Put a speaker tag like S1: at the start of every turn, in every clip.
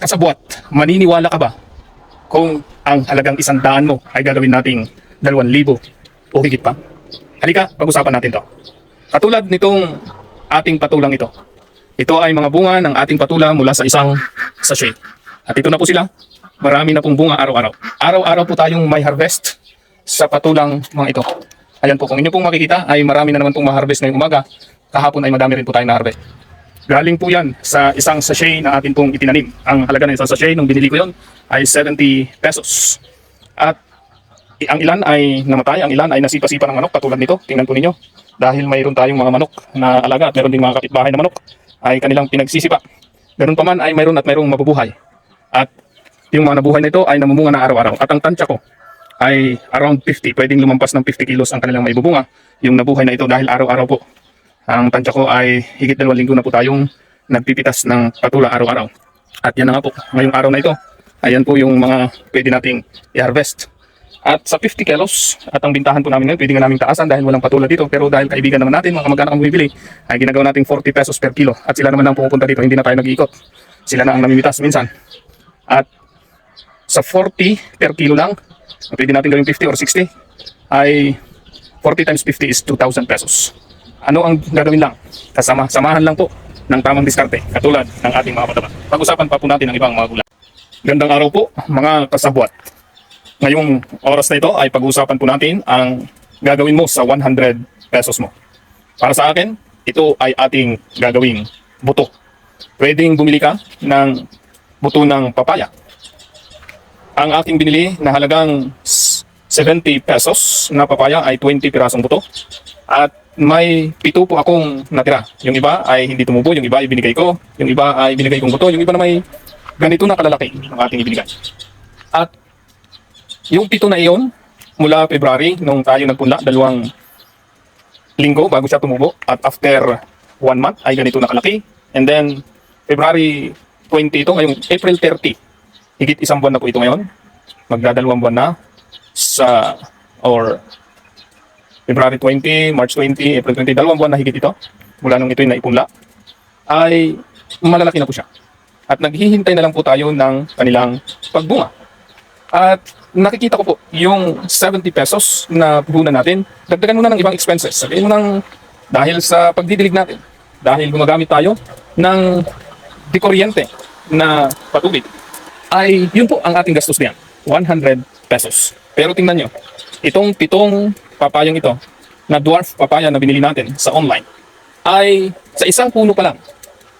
S1: kasabwat, maniniwala ka ba kung ang halagang 100 mo ay gagawin nating 2,000 o higit pa? Halika, pag-usapan natin to. Katulad nitong ating patulang ito. Ito ay mga bunga ng ating patula mula sa isang sachet. At ito na po sila. Marami na pong bunga araw-araw. Araw-araw po tayong may harvest sa patulang mga ito. Ayan po, kung inyo pong makikita ay marami na naman pong ma-harvest ngayong umaga. Kahapon ay madami rin po tayong na-harvest. Galing po yan sa isang sachet na atin pong itinanim. Ang halaga ng isang sachet nung binili ko yon ay 70 pesos. At ang ilan ay namatay, ang ilan ay nasipa-sipa ng manok katulad nito. Tingnan po ninyo. Dahil mayroon tayong mga manok na alaga at mayroon ding mga kapitbahay na manok ay kanilang pinagsisipa. Ganun pa man ay mayroon at mayroong mabubuhay. At yung mga nabuhay na ito ay namumunga na araw-araw. At ang tansya ko ay around 50. Pwedeng lumampas ng 50 kilos ang kanilang maibubunga. Yung nabuhay na ito dahil araw-araw po. Ang tansya ko ay higit 2 linggo na po tayong nagpipitas ng patula araw-araw. At yan na nga po, ngayong araw na ito, ayan po yung mga pwede nating i-harvest. At sa 50 kilos, at ang bintahan po namin ngayon, pwede nga namin taasan dahil walang patula dito. Pero dahil kaibigan naman natin, mga kamag-anak ang bumibili, ay ginagawa natin 40 pesos per kilo. At sila naman ang pumupunta dito, hindi na tayo nag-iikot. Sila na ang namimitas minsan. At sa 40 per kilo lang, pwede natin gawing 50 or 60, ay 40 times 50 is 2,000 pesos. Ano ang gagawin lang? Samahan lang po ng tamang diskarte, katulad ng ating mga mataba. Pag-usapan pa po natin ang ibang mga gula. Gandang araw po, mga kasabwat. Ngayong oras na ito ay pag-uusapan po natin ang gagawin mo sa 100 pesos mo. Para sa akin, ito ay ating gagawing buto. Pwedeng bumili ka ng buto ng papaya. Ang aking binili na halagang 70 pesos na papaya ay 20 pirasong buto. At may 7 po akong natira. Yung iba ay hindi tumubo, yung iba ay binigay ko, yung iba ay binigay kong buto, yung iba na may ganito na kalalaki ang ating ibinigay. At yung 7 na iyon, mula February, nung tayo nagpunla, 2 linggo bago siya tumubo. At after 1 month, ay ganito na kalaki. And then, February 20 ito, ngayong April 30. Higit 1 buwan na po ito ngayon. Magdadalawang buwan na sa, or February 20, March 20, April 20, 2 buwan na higit ito. Mula nung ito'y naipunla, ay malalaki na po siya. At naghihintay na lang po tayo ng kanilang pagbunga. At nakikita ko po yung 70 pesos na puhunan natin. Dagdagan mo na ng ibang expenses. Sabihin mo nang dahil sa pagdidilig natin, dahil gumagamit tayo ng dikuryente na patubig, ay yun po ang ating gastos niyan, 100 pesos. Pero tingnan nyo, itong 7 papayang ito, na dwarf papaya na binili natin sa online, ay sa isang puno pa lang,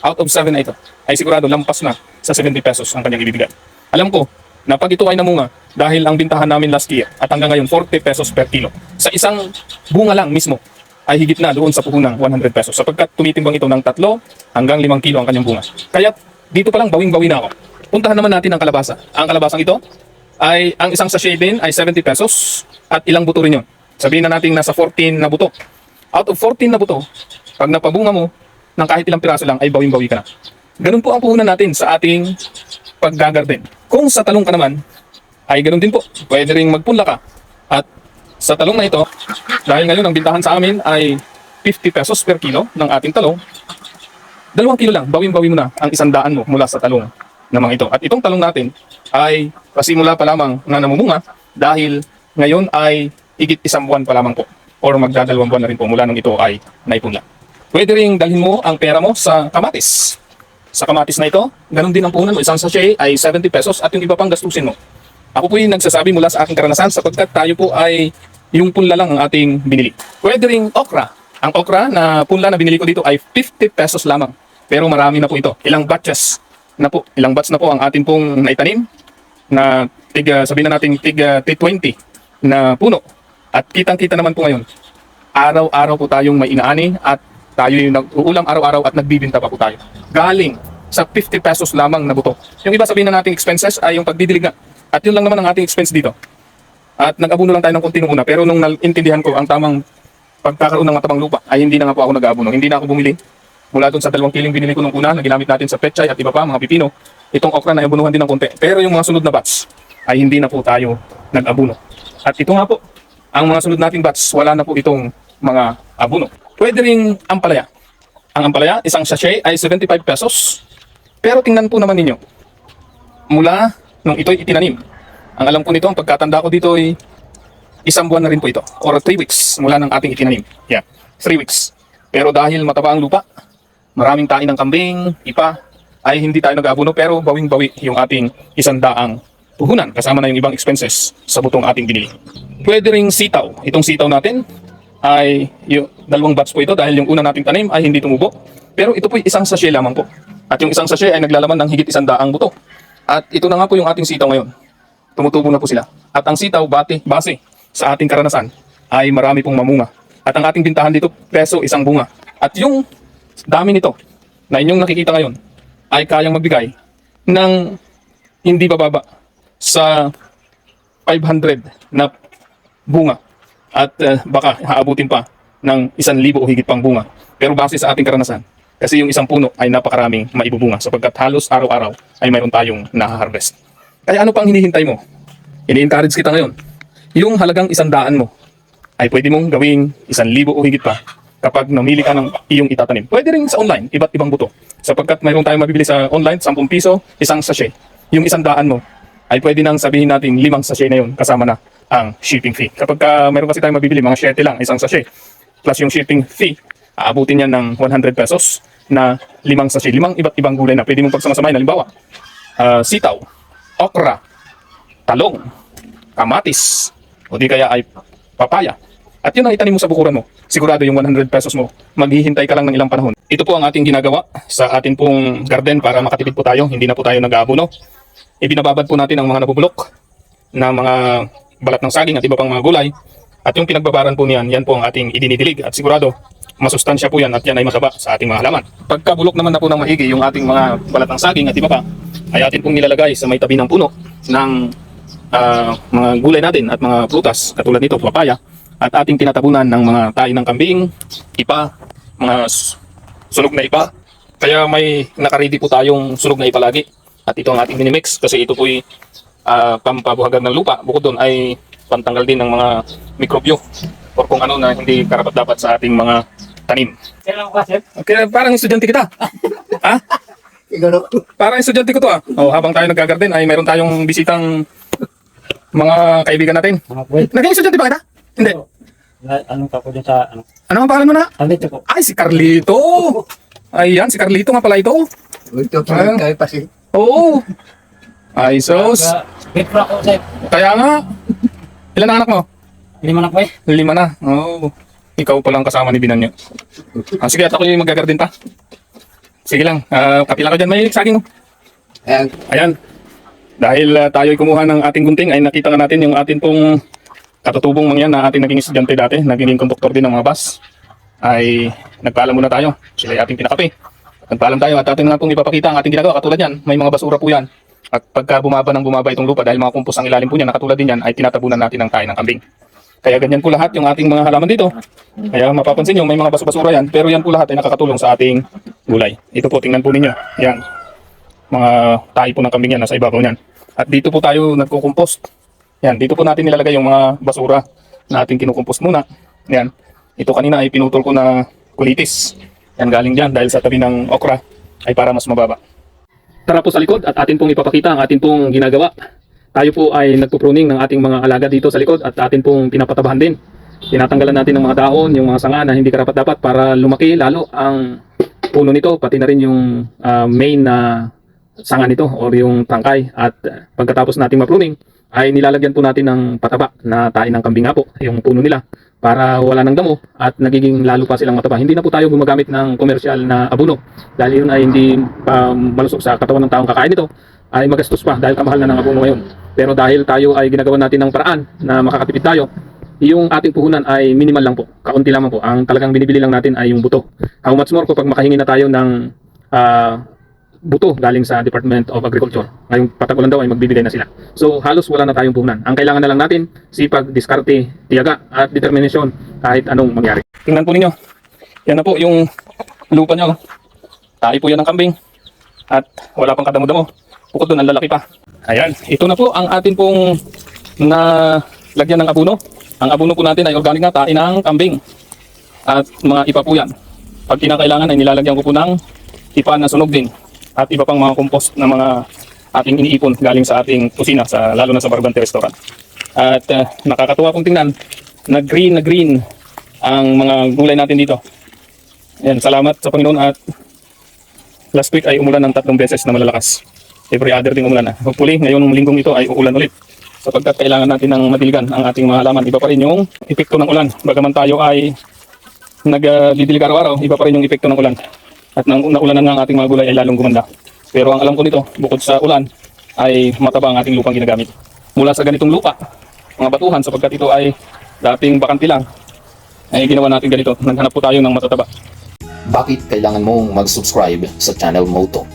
S1: out of 7 na ito, ay sigurado lampas na sa 70 pesos ang kanyang ibibigay. Alam ko, na pag ito ay namunga, dahil ang bintahan namin last year, at hanggang ngayon 40 pesos per kilo, sa isang bunga lang mismo, ay higit na doon sa puhunang 100 pesos. Sapagkat tumitimbang ito ng 3 hanggang 5 kilo ang kanyang bunga. Kaya dito pa lang bawing-bawi na ako. Puntahan naman natin ang kalabasa. Ang kalabasang ito, ay ang isang sachet din ay 70 pesos, at ilang buto rin yun. Sabihin na natin nasa 14 na buto. Out of 14 na buto, pag napabunga mo ng kahit ilang piraso lang ay bawing-bawi ka na. Ganun po ang puhunan natin sa ating paggagarden. Kung sa talong ka naman, ay ganun din po. Pwede ring magpunla ka. At sa talong na ito, dahil ngayon ang bintahan sa amin ay 50 pesos per kilo ng ating talong, 2 kilo lang, bawing-bawi mo na ang 100 mo mula sa talong namang ito. At itong talong natin ay pasimula pa lamang na namumunga dahil ngayon ay higit 1 buwan pa lamang po, or magdadalawang buwan na rin po mula nung ito ay naipunla. Pwede ring dalhin mo ang pera mo sa kamatis. Sa kamatis na ito, ganun din ang puhunan mo. Isang sachet ay 70 pesos at yung iba pang gastusin mo. Ako po yung nagsasabi mula sa aking karanasan sapagkat tayo po ay yung punla lang ang ating binili. Pwede ring okra. Ang okra na punla na binili ko dito ay 50 pesos lamang. Pero marami na po ito. Ilang batches na po. Ilang batch na po ang ating pong naitanim na sabihin na natin T20 na puno. At kitang-kita naman po ngayon, araw-araw po tayong may inaani at tayo yung nag-uulam araw-araw at nagbibinta pa po tayo. Galing sa 50 pesos lamang na buto. Yung iba sabihin na nating expenses ay yung pagdidilig na. At yun lang naman ang ating expense dito. At nag-abuno lang tayo ng konti nung una. Pero nung naintindihan ko ang tamang pagkakaroon ng matabang lupa, ay hindi na nga po ako nag-aabuno. Hindi na ako bumili. Mula doon sa 2 kiling binili ko nung una na ginamit natin sa pechay at iba pa, mga pipino. Itong okra na abunuhan din ng konti. Pero yung mga sunod na batch ay hindi na po tayo nag-abuno. At ito nga po, ang mga sunod nating batch, wala na po itong mga abuno. Pwede ring ampalaya. Ang ampalaya, isang sachet ay 75 pesos. Pero tingnan po naman ninyo, mula nung ito'y itinanim. Ang alam ko nito, ang pagkatanda ko dito ay isang buwan na rin po ito or 3 weeks mula ng ating itinanim. Yeah, 3 weeks. Pero dahil mataba ang lupa, maraming tain ng kambing, ipa, ay hindi tayo nag-aabono pero bawing-bawi yung ating 100 puhunan kasama na yung ibang expenses sa butong ating binili. Pwede ring sitaw. Itong sitaw natin ay yung 2 batch po ito dahil yung una nating tanim ay hindi tumubo. Pero ito po isang sachet lamang po. At yung isang sachet ay naglalaman ng higit 100 buto. At ito na nga po yung ating sitaw ngayon. Tumutubo na po sila. At ang sitaw base sa ating karanasan ay marami pong mamunga. At ang ating bintahan dito, peso isang bunga. At yung dami nito na inyong nakikita ngayon ay kayang magbigay ng hindi bababa sa 500 na bunga. At baka haabutin pa ng 1,000 o higit pang bunga. Pero base sa ating karanasan, kasi yung isang puno ay napakaraming maibubunga sapagkat halos araw-araw ay mayroon tayong nahaharvest. Kaya ano pang hinihintay mo? Ini-encourage kita ngayon. Yung halagang 100 mo ay pwede mong gawing 1,000 o higit pa kapag namili ka ng iyong itatanim. Pwede rin sa online, iba't ibang buto. Sapagkat mayroon tayong mabibili sa online, 10 piso, isang sachet. Yung 100 mo ay pwede nang sabihin natin 5 sachet na yun kasama na ang shipping fee. Kapag mayroon kasi tayong mabibili, mga 7 lang, isang sachet. Plus yung shipping fee, aabutin yan ng 100 pesos na 5 sachet. 5 iba't ibang gulay na pwede mong pagsamasamahin. Halimbawa, sitaw, okra, talong, kamatis, o di kaya ay papaya. At yun ang itanim mo sa bukuran mo. Sigurado yung 100 pesos mo, maghihintay ka lang ng ilang panahon. Ito po ang ating ginagawa sa ating pong garden para makatipid po tayo. Hindi na po tayo nag-aabono. Ibinababad po natin ang mga nabubulok na mga balat ng saging at iba pang mga gulay. At yung pinagbabaran po niyan, yan po ang ating idinidilig. At sigurado, masustansya po yan at yan ay mataba sa ating mga halaman. Pagkabulok naman na po ng maigi yung ating mga balat ng saging at iba pa, ay atin pong nilalagay sa may tabi ng puno ng mga gulay natin at mga prutas katulad nito, papaya, at ating tinatabunan ng mga tahi ng kambing, ipa, mga sunog na ipa. Kaya may nakaredy po tayong sunog na ipa lagi. At ito ang ating minimix kasi ito po'y pampabuhagan ng lupa. Bukod doon ay pantanggal din ng mga mikrobyo o kung ano na hindi karapat-dapat sa ating mga tanim. Okay, parang estudyante kita. Ha? Parang estudyante ko to ah. Oh, habang tayo naggagarden ay mayroon tayong bisitang mga kaibigan natin. Naging estudyante ba kita? Hindi.
S2: Anong ka po dyan sa ano?
S1: Ano ang pangalan mo na?
S2: Carlito po.
S1: Ay, si Carlito. Ayan, si Carlito nga pala ito.
S3: Ito talaga kayo pa si...
S1: Oo. Ay, sos.
S2: Wait po ako, sir.
S1: Kaya nga. Ilan ang anak mo?
S2: 5 na po eh.
S1: 5 na. Oo. Ikaw pa lang kasama ni Binanyo. Sige, at ako yung magagardin pa. Sige lang. Kapila ka dyan. May saging.
S3: Ayan.
S1: Ayan. Dahil tayo'y kumuha ng ating gunting, ay nakita nga natin yung atin pong katutubong mangyan na ating naging estudyante dati, naging konduktor din ng mga bus. Ay nagpaalam muna tayo. Sila ay ating pinakape. Nagpaalam tayo at atin nga pong ipapakita ang ating ginagawa. Katulad yan, may mga basura po yan. At pagka bumaba itong lupa dahil mga kumpos ang ilalim po niya, nakatulad din yan, ay tinatabunan natin ng tayo ng kambing. Kaya ganyan po lahat yung ating mga halaman dito. Kaya mapapansin nyo, may mga basura yan, pero yan po lahat ay nakakatulong sa ating gulay. Ito po, tingnan po ninyo. Yan. Mga tayo po ng kambing yan, nasa ibabaw niyan. At dito po tayo nagkukumpost. Yan, dito po natin nilalagay yung mga basura na ating kinukumpost muna. Yan. Ito kanina ay pinutol ko na kulitis. Yan galing dyan dahil sa tabi ng okra ay para mas mababa. Tara po sa likod at atin pong ipapakita ang atin pong ginagawa. Tayo po ay nagpupruning ng ating mga alaga dito sa likod at atin pong pinapatabahan din. Tinatanggalan natin ng mga dahon, yung mga sanga na hindi karapat-dapat para lumaki lalo ang puno nito, pati na rin yung main na sanga nito o yung tangkay. At pagkatapos nating mapruning, ay nilalagyan po natin ng pataba na tahi ng kambing nga po, yung puno nila, para wala ng damo at nagiging lalo pa silang mataba. Hindi na po tayo gumagamit ng komersyal na abono dahil yun ay hindi malusog sa katawan ng taong kakain nito, ay magastos pa dahil kamahal na ng abono ngayon. Pero dahil tayo ay ginagawa natin ng paraan na makakatipid tayo, yung ating puhunan ay minimal lang po, kaunti lamang po. Ang talagang binibili lang natin ay yung buto. How much more kapag makahingi na tayo ng buto galing sa Department of Agriculture. Ngayong patagulan daw ay magbibigay na sila. So halos wala na tayong puhunan. Ang kailangan na lang natin, sipag, diskarte, tiyaga at determinasyon kahit anong mangyari. Tingnan po ninyo. Yan na po yung lupa nyo. Tahi po yan ng kambing. At wala pang kadamo-damo. Bukod doon, ang lalaki pa. Ayan, ito na po ang atin pong lagyan ng abono. Ang abono po natin ay organic na tahi ng kambing. At mga ipa po yan. Pag kinakailangan ay nilalagyan ko po ng ipa na sunog din. At iba pang mga compost na mga ating iniipon galing sa ating kusina, lalo na sa Barbante Restaurant. At nakakatuwa pong tingnan, na green ang mga gulay natin dito. Yan, salamat sa Panginoon at last week ay umulan ng 3 beses na malalakas. Every other din umulan na. Hopefully, ngayong linggong ito ay uulan ulit. Sapagkat kailangan natin ng madiligan ang ating mga halaman. Iba pa rin yung epekto ng ulan. Bagaman tayo ay nagdidilig araw-araw, iba pa rin yung epekto ng ulan. At nang naulanan nga ang ating mga gulay ay lalong gumanda. Pero ang alam ko nito, bukod sa ulan, ay mataba ang ating lupang ginagamit. Mula sa ganitong lupa, mga batuhan, sapagkat ito ay dating bakanti lang, ay ginawa natin ganito. Naghanap po tayo ng matataba.
S4: Bakit kailangan mong mag-subscribe sa channel Moto?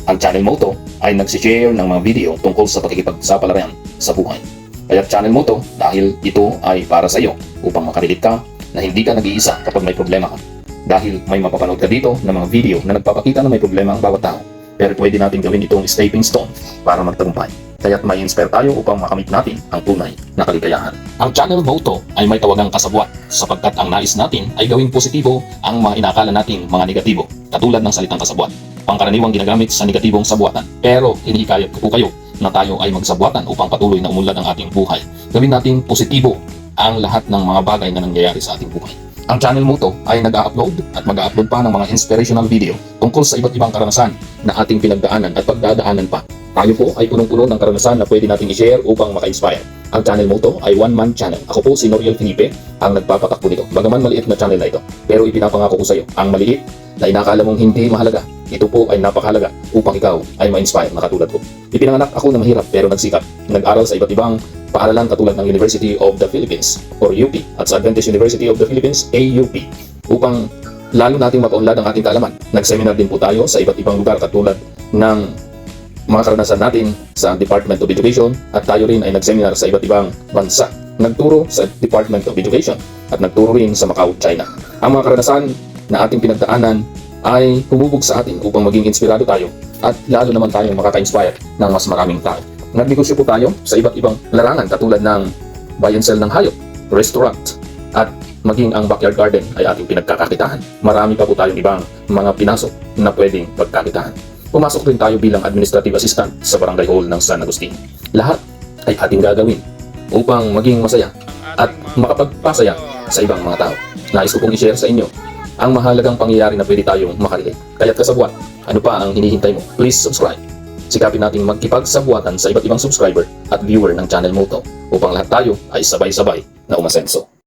S4: Ang channel Moto ay nagsishare ng mga video tungkol sa pakikipagsapalaran sa buhay. Kaya channel Moto dahil ito ay para sa iyo upang makarelate ka na hindi ka nag-iisa kapag may problema ka. Dahil may mapapanood ka dito ng mga video na nagpapakita na may problema ang bawat tao. Pero pwede natin gawin itong stepping stone para magtagumpay. Kaya't may inspire tayo upang makamit natin ang tunay na kaligayahan. Ang channel Moto ay may tawagang kasabwat sapagkat ang nais natin ay gawing positibo ang mga inakala nating mga negatibo, katulad ng salitang kasabwat. Pangkaraniwang ginagamit sa negatibong sabwatan. Pero hinihikayat ko po kayo na tayo ay magsabwatan upang patuloy na umunlad ang ating buhay. Gawin nating positibo ang lahat ng mga bagay na nangyayari sa ating buhay. Ang channel Moto ay nag-upload at mag-upload pa ng mga inspirational video tungkol sa iba't ibang karanasan na ating pinagdaanan at pagdadaanan pa. Tayo po ay punong-puno ng karanasan na pwede nating i-share upang maka-inspire. Ang channel Moto ay one-man channel. Ako po si Noriel Felipe ang nagpapatakbo nito. Bagaman maliit na channel na ito, pero ipinapangako ko sa iyo, ang maliit na inakala mong hindi mahalaga, ito po ay napakahalaga upang ikaw ay ma-inspire na katulad ko. Ipinanganak ako na mahirap pero nagsikap. Nag-aral sa iba't ibang paaralan katulad ng University of the Philippines or UP at sa Adventist University of the Philippines AUP upang lalo nating mapaunlad ang ating kaalaman. Nag-seminar din po tayo sa iba't ibang lugar katulad ng mga karanasan natin sa Department of Education at tayo rin ay nag-seminar sa iba't ibang bansa. Nagturo sa Department of Education at nagturo rin sa Macau, China. Ang mga karanasan na ating pinagdaanan ay humubog sa atin upang maging inspirado tayo at lalo naman tayong makaka-inspire ng mas maraming tao. Nagnegosyo po tayo sa iba't ibang larangan katulad ng buy and sell ng hayop, restaurant, at maging ang backyard garden ay ating pinagkakakitaan. Marami pa po tayong ibang mga pinasok na pwedeng pagkakitaan. Pumasok rin tayo bilang administrative assistant sa barangay hall ng San Agustin. Lahat ay ating gagawin upang maging masaya at makapagpasaya sa ibang mga tao. Nais ko pong i-share sa inyo ang mahalagang pangyayari na pwede tayong makarelate. Kaya't kasabwat, ano pa ang hinihintay mo? Please subscribe. Sikapin nating magkipagsabwatan sa iba't ibang subscriber at viewer ng channel Moto upang lahat tayo ay sabay-sabay na umasenso.